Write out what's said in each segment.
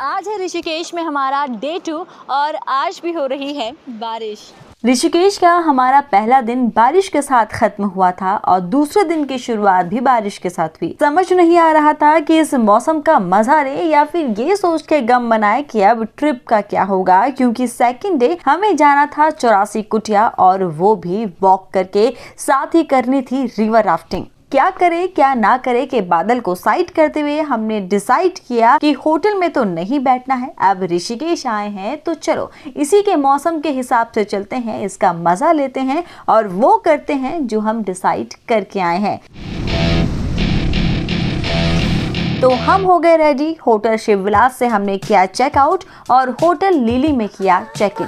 आज है ऋषिकेश में हमारा डे 2 और आज भी हो रही है बारिश। ऋषिकेश का हमारा पहला दिन बारिश के साथ खत्म हुआ था और दूसरे दिन की शुरुआत भी बारिश के साथ हुई। समझ नहीं आ रहा था कि इस मौसम का मजा ले या फिर ये सोच के गम मनाए कि अब ट्रिप का क्या होगा, क्योंकि सेकंड डे हमें जाना था 84 कुटिया और वो भी वॉक करके, साथ ही करनी थी रिवर राफ्टिंग। क्या करे क्या ना करे के बादल को साइड करते हुए हमने डिसाइड किया कि होटल में तो नहीं बैठना है, अब ऋषिकेश आए हैं तो चलो इसी के मौसम के हिसाब से चलते हैं, इसका मजा लेते हैं और वो करते हैं जो हम डिसाइड करके आए हैं। तो हम हो गए रेडी। होटल शिवविलास से हमने किया चेकआउट और होटल लिली में किया चेक इन।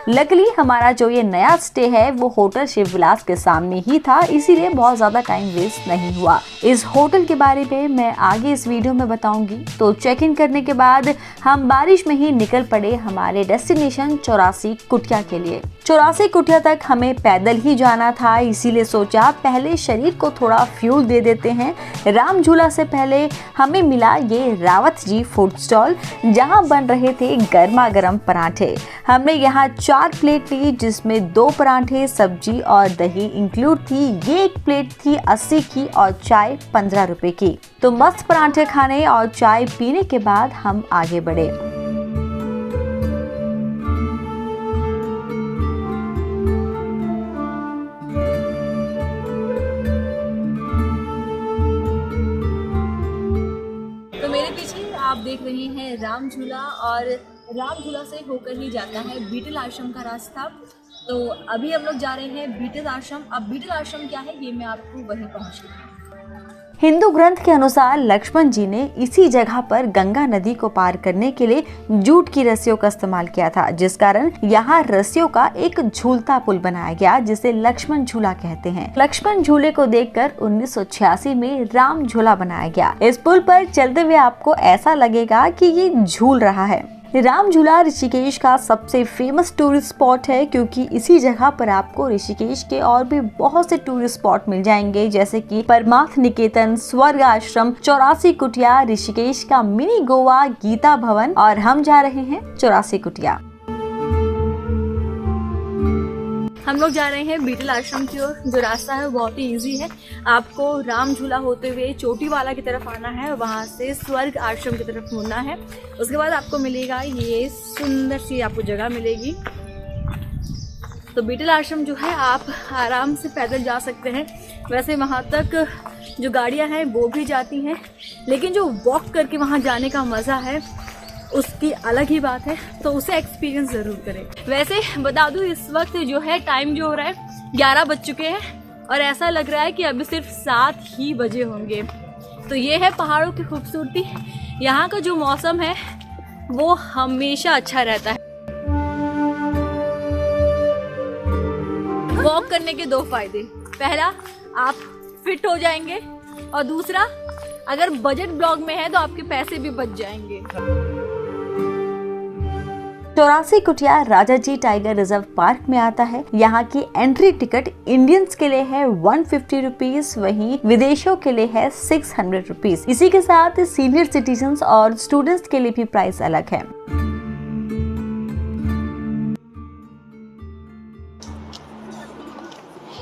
लकीली हमारा जो ये नया स्टे है वो होटल शिवविलास के सामने ही था, इसीलिए बहुत ज्यादा टाइम वेस्ट नहीं हुआ। इस होटल के बारे में मैं आगे इस वीडियो में बताऊंगी। तो चेक इन करने के बाद हम बारिश में ही निकल पड़े हमारे डेस्टिनेशन 84 कुटिया के लिए। 84 कुटिया तक हमें पैदल ही जाना था, इसीलिए सोचा पहले शरीर को थोड़ा फ्यूल दे देते हैं। राम झूला से पहले हमें मिला ये रावत जी फूड स्टॉल, जहां बन रहे थे गर्मा गर्म पराठे। हमने यहाँ 4 प्लेट ली, जिसमें 2 पराठे, सब्जी और दही इंक्लूड थी। ये एक प्लेट थी 80 की और चाय 15 रुपए की। तो मस्त पराठे खाने और चाय पीने के बाद हम आगे बढ़े। तो मेरे पीछे आप देख रहे हैं राम झूला और राम झूला से होकर ही जाता है बीटल आश्रम का रास्ता। तो अभी हम लोग जा रहे हैं बीटल आश्रम। अब बीटल आश्रम क्या है ये मैं आपको वहीं पहुँच रही हूँ। हिंदू ग्रंथ के अनुसार लक्ष्मण जी ने इसी जगह पर गंगा नदी को पार करने के लिए जूट की रस्सियों का इस्तेमाल किया था, जिस कारण यहाँ रस्सियों का एक झूलता पुल बनाया गया, जिसे लक्ष्मण झूला कहते हैं। लक्ष्मण झूले को देखकर 1986 में राम झूला बनाया गया। इस पुल पर चलते हुए आपको ऐसा लगेगा कि ये झूल रहा है। राम झूला ऋषिकेश का सबसे फेमस टूरिस्ट स्पॉट है, क्योंकि इसी जगह पर आपको ऋषिकेश के और भी बहुत से टूरिस्ट स्पॉट मिल जाएंगे, जैसे कि परमार्थ निकेतन, स्वर्ग आश्रम, 84 कुटिया, ऋषिकेश का मिनी गोवा, गीता भवन, और हम जा रहे हैं 84 कुटिया। हम लोग जा रहे हैं बीटल आश्रम की ओर। जो रास्ता है वो बहुत ही इजी है। आपको राम झूला होते हुए चोटीवाला की तरफ आना है, वहाँ से स्वर्ग आश्रम की तरफ मुड़ना है। उसके बाद आपको मिलेगा ये सुंदर सी आपको जगह मिलेगी। तो बीटल आश्रम जो है आप आराम से पैदल जा सकते हैं। वैसे वहाँ तक जो गाड़ियाँ हैं वो भी जाती हैं, लेकिन जो वॉक करके वहाँ जाने का मज़ा है उसकी अलग ही बात है, तो उसे एक्सपीरियंस ज़रूर करें। वैसे बता दूँ इस वक्त जो है टाइम जो हो रहा है 11 बज चुके हैं और ऐसा लग रहा है कि अभी सिर्फ 7 ही बजे होंगे। तो ये है पहाड़ों की खूबसूरती। यहाँ का जो मौसम है वो हमेशा अच्छा रहता है। वॉक करने के 2 फायदे, पहला आप फिट हो जाएंगे और दूसरा अगर बजट ब्लॉग में है तो आपके पैसे भी बच जाएंगे। 84 कुटिया राजाजी टाइगर रिजर्व पार्क में आता है। यहाँ की एंट्री टिकट इंडियंस के लिए है 150 रुपीज, वहीं विदेशियों के लिए है 600 रुपीज। इसी के साथ सीनियर सिटीजन्स और स्टूडेंट्स के लिए भी प्राइस अलग है।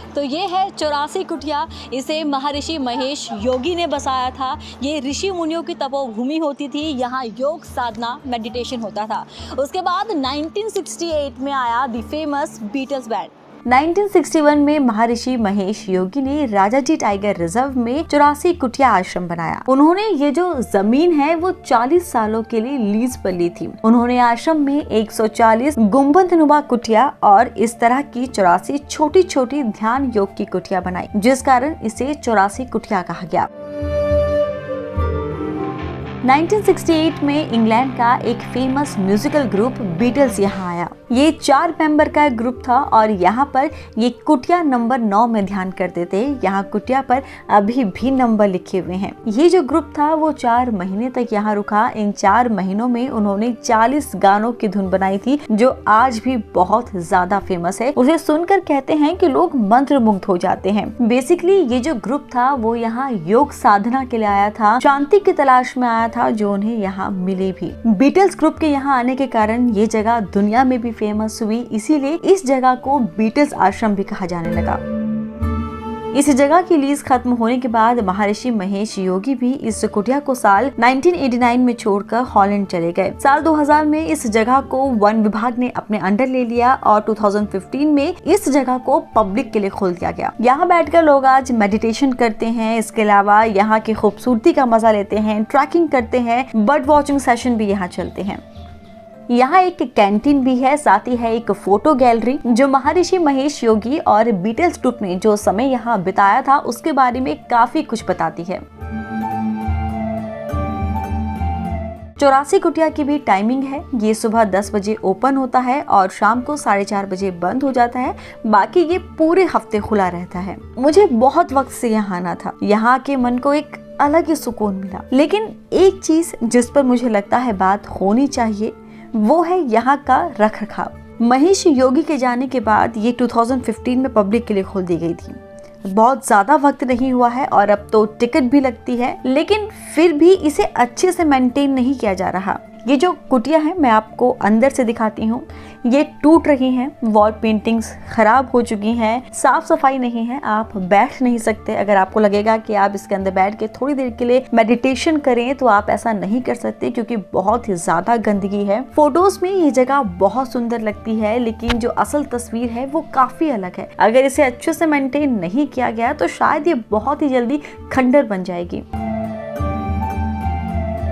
तो ये है 84 कुटिया। इसे महर्षि महेश योगी ने बसाया था। ये ऋषि मुनियों की तपोभूमि होती थी। यहाँ योग साधना मेडिटेशन होता था। उसके बाद 1968 में आया द फेमस बीटल्स बैंड। 1961 में महर्षि महेश योगी ने राजाजी टाइगर रिजर्व में 84 कुटिया आश्रम बनाया। उन्होंने ये जो जमीन है वो 40 सालों के लिए लीज पर ली थी। उन्होंने आश्रम में 140 गुंबदनुमा कुटिया और इस तरह की 84 छोटी छोटी ध्यान योग की कुटिया बनाई, जिस कारण इसे 84 कुटिया कहा गया। 1968 में इंग्लैंड का एक फेमस म्यूजिकल ग्रुप बीटल्स यहाँ आया। ये 4 मेंबर का ग्रुप था और यहाँ पर ये कुटिया नंबर 9 में ध्यान करते थे। यहाँ कुटिया पर अभी भी नंबर लिखे हुए हैं। ये जो ग्रुप था वो 4 महीने तक यहाँ रुका। इन 4 महीनों में उन्होंने 40 गानों की धुन बनाई थी, जो आज भी बहुत ज्यादा फेमस है। उसे सुनकर कहते हैं कि लोग मंत्रमुग्ध हो जाते हैं। बेसिकली ये जो ग्रुप था वो यहाँ योग साधना के लिए आया था, शांति की तलाश में आया था। था जो उन्हें यहाँ मिले भी। बीटल्स ग्रुप के यहाँ आने के कारण ये जगह दुनिया में भी फेमस हुई, इसीलिए इस जगह को बीटल्स आश्रम भी कहा जाने लगा। इस जगह की लीज खत्म होने के बाद महर्षि महेश योगी भी इस कुटिया को साल 1989 में छोड़कर हॉलैंड चले गए। साल 2000 में इस जगह को वन विभाग ने अपने अंडर ले लिया और 2015 में इस जगह को पब्लिक के लिए खोल दिया गया। यहाँ बैठकर लोग आज मेडिटेशन करते हैं। इसके अलावा यहाँ की खूबसूरती का मजा लेते हैं, ट्रैकिंग करते हैं, बर्ड वॉचिंग सेशन भी यहाँ चलते हैं। यहाँ एक कैंटीन भी है, साथ ही है एक फोटो गैलरी जो महर्षि महेश योगी और बीटल्स ग्रुप ने जो समय यहाँ बिताया था उसके बारे में काफी कुछ बताती है। 84 कुटिया की भी टाइमिंग है। ये सुबह 10 बजे ओपन होता है और शाम को 4:30 बजे बंद हो जाता है। बाकी ये पूरे हफ्ते खुला रहता है। मुझे बहुत वक्त से यहाँ आना था। यहाँ के मन को एक अलग ही सुकून मिला। लेकिन एक चीज जिस पर मुझे लगता है बात होनी चाहिए वो है यहाँ का रखरखाव। महेश योगी के जाने के बाद ये 2015 में पब्लिक के लिए खोल दी गई थी। बहुत ज्यादा वक्त नहीं हुआ है और अब तो टिकट भी लगती है, लेकिन फिर भी इसे अच्छे से मेंटेन नहीं किया जा रहा। ये जो कुटिया है मैं आपको अंदर से दिखाती हूँ। ये टूट रही हैं, वॉल पेंटिंग्स खराब हो चुकी हैं, साफ सफाई नहीं है, आप बैठ नहीं सकते। अगर आपको लगेगा कि आप इसके अंदर बैठ के थोड़ी देर के लिए मेडिटेशन करें तो आप ऐसा नहीं कर सकते क्योंकि बहुत ही ज्यादा गंदगी है। फोटोज में ये जगह बहुत सुंदर लगती है, लेकिन जो असल तस्वीर है वो काफी अलग है। अगर इसे अच्छे से मेंटेन नहीं किया गया तो शायद ये बहुत ही जल्दी खंडर बन जाएगी।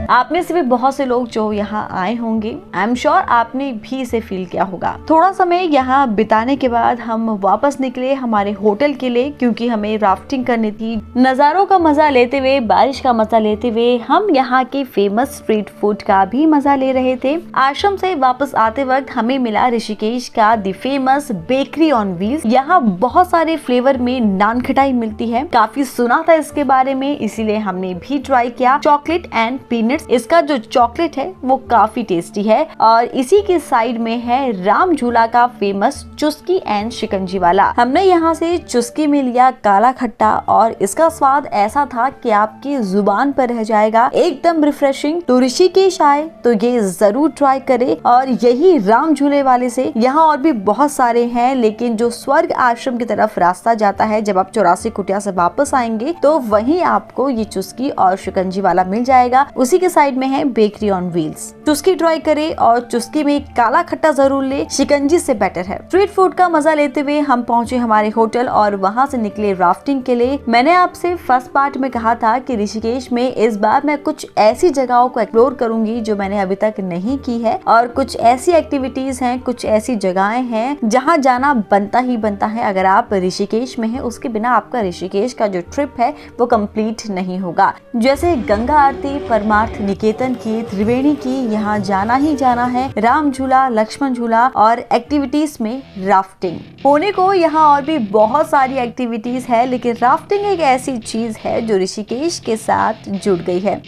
आप में से भी बहुत से लोग जो यहाँ आए होंगे, आई एम श्योर आपने भी इसे फील किया होगा। थोड़ा समय यहाँ बिताने के बाद हम वापस निकले हमारे होटल के लिए, क्योंकि हमें राफ्टिंग करनी थी। नज़ारों का मजा लेते हुए, बारिश का मजा लेते हुए हम यहाँ के फेमस स्ट्रीट फूड का भी मजा ले रहे थे। आश्रम से वापस आते वक्त हमें मिला ऋषिकेश का the famous bakery on wheels. यहाँ बहुत सारे फ्लेवर में नान खटाई मिलती है। काफी सुना था इसके बारे में, इसीलिए हमने भी ट्राई किया। चॉकलेट एंड पीनट, इसका जो चॉकलेट है वो काफी टेस्टी है। और इसी के साइड में है राम झूला का फेमस चुस्की एंड शिकंजी वाला। हमने यहाँ से चुस्की में लिया काला खट्टा और इसका स्वाद ऐसा था कि आपकी जुबान पर रह जाएगा, एकदम रिफ्रेशिंग। तो ऋषिकेश आए तो ये जरूर ट्राई करे। और यही राम झूले वाले से यहाँ और भी बहुत सारे हैं, लेकिन जो स्वर्ग आश्रम की तरफ रास्ता जाता है, जब आप 84 कुटिया से वापस आएंगे तो वहीं आपको ये चुस्की और शिकंजी वाला मिल जाएगा। उसी के साइड में है बेकरी ऑन व्हील्स। चुस्की ट्राई करे और चुस्की में काला खट्टा जरूर ले, शिकंजी से बेटर है। स्ट्रीट फूड का मजा लेते हुए हम पहुंचे हमारे होटल और वहां से निकले राफ्टिंग के लिए। मैंने आपसे फर्स्ट पार्ट में कहा था कि ऋषिकेश में इस बार मैं कुछ ऐसी जगहों को एक्सप्लोर करूंगी जो मैंने अभी तक नहीं की है, और कुछ ऐसी एक्टिविटीज हैं, कुछ ऐसी जगहें हैं जहाँ जाना बनता ही बनता है। अगर आप ऋषिकेश में हैं, उसके बिना आपका ऋषिकेश का जो ट्रिप है वो कंप्लीट नहीं होगा। जैसे गंगा आरती, परमार्थ निकेतन की, त्रिवेणी की, यहाँ जाना ही जाना है। राम झूला, लक्ष्मण झूला और एक्टिविटीज में राफ्टिंग। होने को यहाँ और भी बहुत सारी एक्टिविटीज है, लेकिन राफ्टिंग एक ऐसी चीज है जो ऋषिकेश के साथ जुड़ गई है।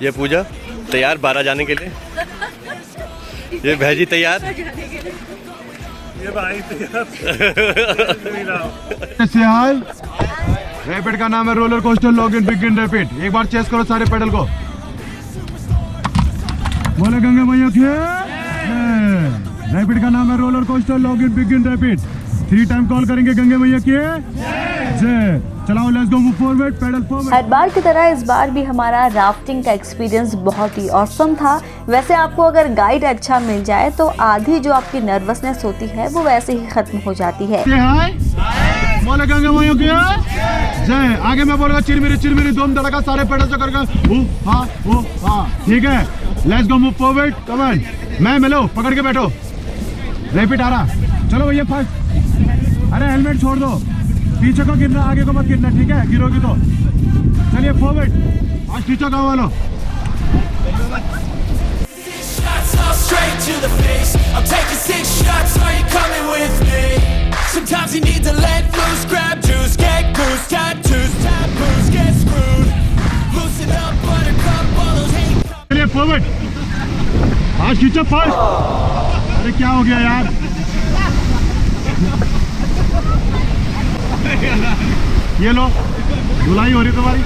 ये पूजा तैयार 12 जाने के लिए, ये भैजी तैयार, ये भाई तैयार। रैपिड का नाम है roller coaster login begin rapid. एक बार चेस करो सारे पेडल को। बोले गंगा मैया की रैपिड का नाम है roller coaster login begin rapid. 3 time call करेंगे गंगा मैया की जय। चलाओ, let's go, move forward, pedal forward. हर बार की तरह इस बार भी हमारा राफ्टिंग का एक्सपीरियंस बहुत ही ऑसम था। वैसे आपको अगर गाइड अच्छा मिल जाए तो आधी जो आपकी नर्वसनेस होती है वो वैसे ही खत्म हो जाती है। बोले गंगा मैया की जय। आगे मैं बोलूंगा चिरमिरी दोम धड़का सारे पेडल से करके हाँ, ठीक है। Let's go, move forward, come on. मैं मिलो, पकड़ के बैठो। रैपिड आ रहा, चलो भैया फास्ट। अरे हेलमेट छोड़ दो, पीछे को गिरना, आगे को मत गिरना, ठीक है? गिरोगी तो। चलिए फॉरवर्ड, आज टीचर का वालों। Straight to the face. I'm taking 6 shots. Are you coming with me? Sometimes you need to let loose, grab juice, get goose, tattoos, taboos, get screwed. Loosen up, buttercup, all those hate. चलिए forward, आज teacher fast. अरे क्या हो गया यार? ये लो, धुलाई हो रही तुम्हारी।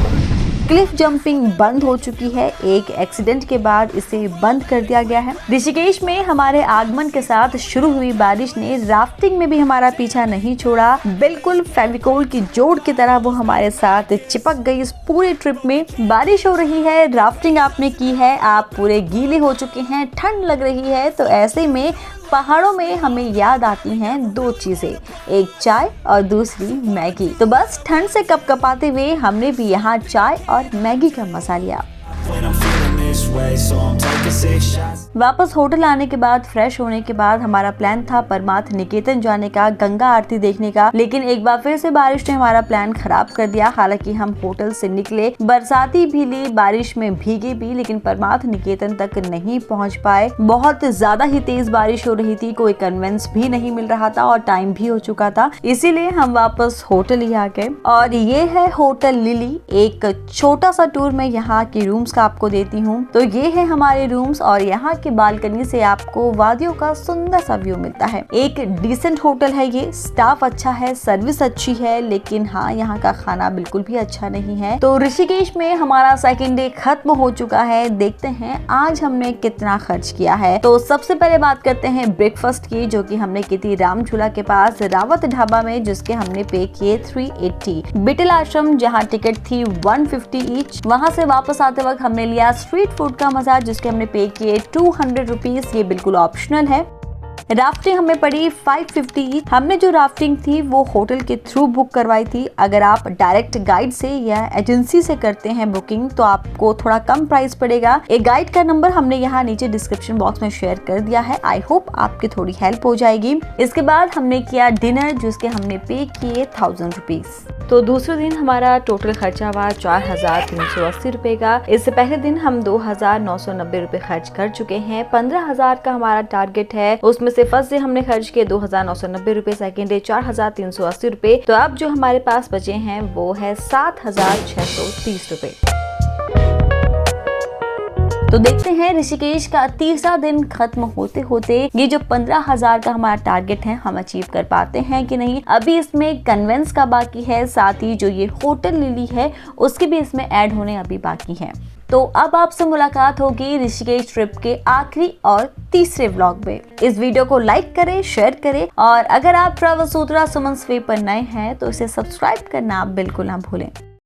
क्लिफ जंपिंग बंद हो चुकी है। एक एक्सीडेंट के बाद इसे बंद कर दिया गया है। ऋषिकेश में हमारे आगमन के साथ शुरू हुई बारिश ने राफ्टिंग में भी हमारा पीछा नहीं छोड़ा। बिल्कुल फेविकोल की जोड़ की तरह वो हमारे साथ चिपक गई। इस पूरे ट्रिप में बारिश हो रही है, राफ्टिंग आपने की है, आप पूरे गीले हो चुके हैं, ठंड लग रही है, तो ऐसे में पहाड़ों में हमें याद आती हैं दो चीजें, एक चाय और दूसरी मैगी। तो बस ठंड से कपकपाते हुए हमने भी यहाँ चाय और मैगी का मजा लिया। वापस होटल आने के बाद फ्रेश होने के बाद हमारा प्लान था परमार्थ निकेतन जाने का, गंगा आरती देखने का, लेकिन एक बार फिर से बारिश ने हमारा प्लान खराब कर दिया। हालांकि हम होटल से निकले, बरसाती भी ली, बारिश में भीगे भी, लेकिन परमार्थ निकेतन तक नहीं पहुंच पाए। बहुत ज्यादा ही तेज बारिश हो रही थी, कोई कन्वेंस भी नहीं मिल रहा था और टाइम भी हो चुका था, इसीलिए हम वापस होटल ही आ गए। और ये है होटल लिली। एक छोटा सा टूर में यहाँ की रूम्स का आपको देती हूँ। तो ये है हमारे रूम्स और यहाँ की बालकनी से आपको वादियों का सुंदर सा व्यू मिलता है। एक डिसेंट होटल है ये, स्टाफ अच्छा है, सर्विस अच्छी है, लेकिन हाँ यहाँ का खाना बिल्कुल भी अच्छा नहीं है। तो ऋषिकेश में हमारा सेकंड डे खत्म हो चुका है। देखते हैं आज हमने कितना खर्च किया है। तो सबसे पहले बात करते हैं ब्रेकफास्ट की, जो कि हमने की थी राम झूला के पास रावत ढाबा में, जिसके हमने पे किए 380। बिटल आश्रम जहाँ टिकट थी 150 ईच। वहाँ से वापस आते वक्त हमने लिया स्ट्रीट फूड का मजा, जिसके हमने पे किए 200 रुपीज। ये बिल्कुल ऑप्शनल है। राफ्टिंग हमें पड़ी 550। हमने जो राफ्टिंग थी वो होटल के थ्रू बुक करवाई थी। अगर आप डायरेक्ट गाइड से या एजेंसी से करते हैं बुकिंग तो आपको थोड़ा कम प्राइस पड़ेगा। एक गाइड का नंबर हमने यहाँ नीचे डिस्क्रिप्शन बॉक्स में शेयर कर दिया है। आई होप आपकी थोड़ी हेल्प हो जाएगी। इसके बाद हमने किया डिनर, जिसके हमने पे किए 1000 रुपीज। तो दूसरे दिन हमारा टोटल खर्चा हुआ 4380 रुपए का। इससे पहले दिन हम 2990 रुपए खर्च कर चुके हैं। 15000 का हमारा टारगेट है, उसमें से फर्स्ट डे हमने खर्च किए 2990 रुपए, सेकेंड डे 4380 रुपए। तो अब जो हमारे पास बचे हैं वो है 7630 रुपए। तो देखते हैं ऋषिकेश का तीसरा दिन खत्म होते होते ये जो 15000 का हमारा टारगेट है हम अचीव कर पाते हैं कि नहीं। अभी इसमें कन्वेंस का बाकी है, साथ ही जो ये होटल लिली है उसके भी इसमें ऐड होने अभी बाकी हैं। तो अब आपसे मुलाकात होगी ऋषिकेश ट्रिप के आखिरी और तीसरे व्लॉग में। इस वीडियो को लाइक करें, शेयर करें और अगर आप ट्रैवल सूत्रा सुमन स्वे पर नए हैं तो इसे सब्सक्राइब करना आप बिल्कुल ना भूलें।